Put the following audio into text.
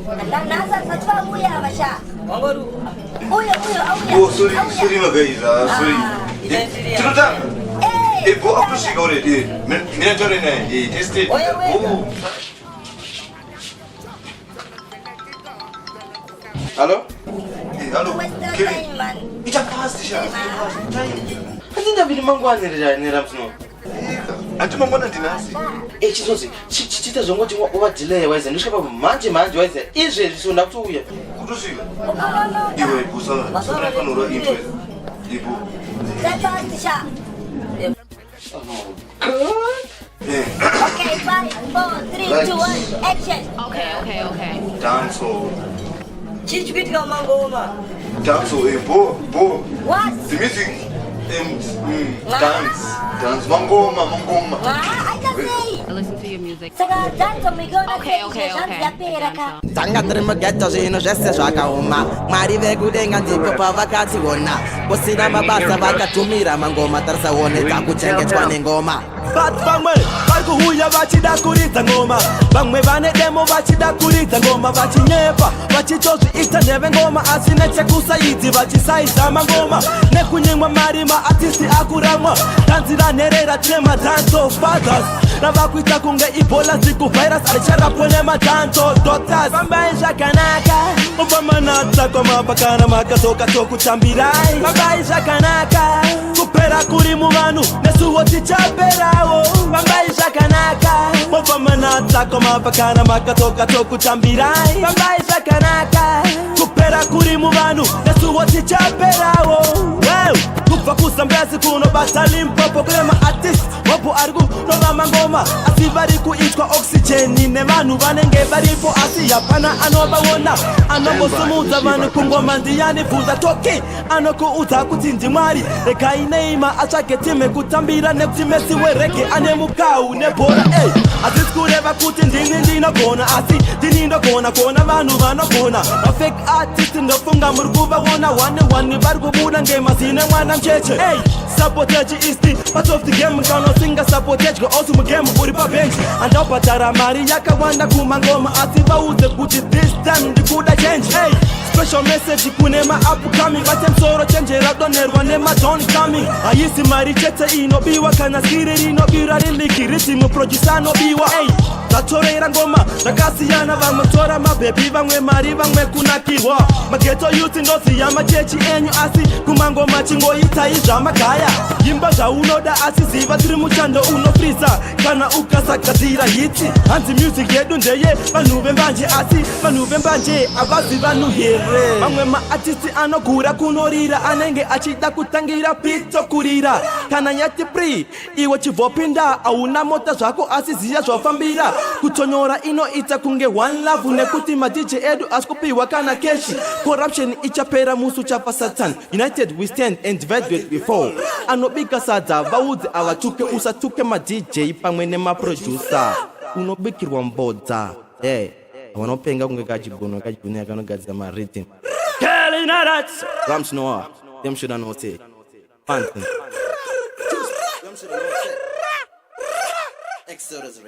Nasa satwa uya basha. Uya. Oh, sorry magaira, sorry. Chuta. Bo approach ko rin. Minatore na. Tested. Oh. Hello? Hello. Ija fast siya. Hindi na binimangwa ni Ramsno. Anti mangwa na dinasi. Chizozi, chita zongo chingwa over delay wise. Nishaba manje wise. Izwe zisonda kutuya. Kutusiga. Iwe busana. Sana kanura interest. Ibu. Fast siya. Yeah. Okay, 5, 4, 3, 2, 1, action. Okay. Dancehall. Chichibit ka mangoma. Dancehall, bo. What? The music dance. Mangoma. I can say. I listen to your music. Saka dance mi gonna Okay. Tanga trema ghetto zino geste zvaka uma Mari vekudenga ndipo pavakati wona Kusina mabasa vakatumira mangoma tarisaoneka kuchengetwa nengoma But vamwe varikuhuya vachida kuridza ngoma Vamwe vane demo vachida kuridza ngoma Vachinyepa vachitozviita ndeve ngoma Asi nechekusaidzi vachisaidza mangoma Nekunyimwa mari maartisti akuramwa Tanzira nherera tema dance of fathers Ravakuita kunge ibola ziku virus Alicharapo nema dance of doctors Fambai Zvakanaka Upamanatsa kwa mapakana makasoka tokutambirai Fambai Zvakanaka Kupera kuri muvanu nesuwo tichaperawo Fambai Zvakanaka Upamanatsa kwa mapakana makasoka tokutambirai Fambai Zvakanaka Kupera kuri muvanu nesuwo tichaperawo Kubva kuZambezi kuno basa Limpopo kune maartist Wapo ariku nova mangoma Asi vari kuitwa oxygeni Nevanhu vanenge varipo asi hapana anovaona Anombosumudza vanhu kungoma ndiyani bvunza toki Anokuudza kuti ndimwari Regai Neima atsvage time kutambira Nekuti Messi werege ane mukau nebhora Hazisi kureva kuti ndini ndinogona Asi ndini ndogona kuona vanhu vanogona Mafake artist ndofunga muri kuvaona One vari kubuda ngemazine mwana mcheche Sabotage is the part of the game Kano singa sabotage go also mugame uri pa bench Andopatara mari yakawanda kumangoma Asi vauze kuti this time ndikuda change Special message kunema upcoming Bate msoro chenjera donerwa nema don't coming Ayisi mari chete inobiwa Kana skiri rinobira riliki Ritimu producer nobiwa Zatorera ngoma Zakasiyana vamwe tora mabebi Vamwe mari vamwe kunakirwa Mageto youth ndozi ya machechi enyu Asi kumangoma chingoita izva magaya Yimba zvaunoda asi ziva tiri muchando unofrisa Kana ukasagadzira hiti Hanzi music yedu ndeye vanhu vembanje Asi vanhu vembanje avazi vanhu here Vamwe maartisti anogura kunorira Anenge achida kutangira pito kurira Kana nyati pri iwe chivopinda Auna mota zvako asi ziya zvafambira Kutonyora inoita kunge one love Nekuti ma DJ edu asikupiwa kana keshi Corruption ichapera musu chapa satan United we stand and divided we fall Anobika sadza vaudze avatuke usatuke ma DJ pamwe nema producer Unobikirwa mbodza Vanopenga kunge kachigono yakanogadzira ma rhythm Keilin Rams Noah them should know say Exodus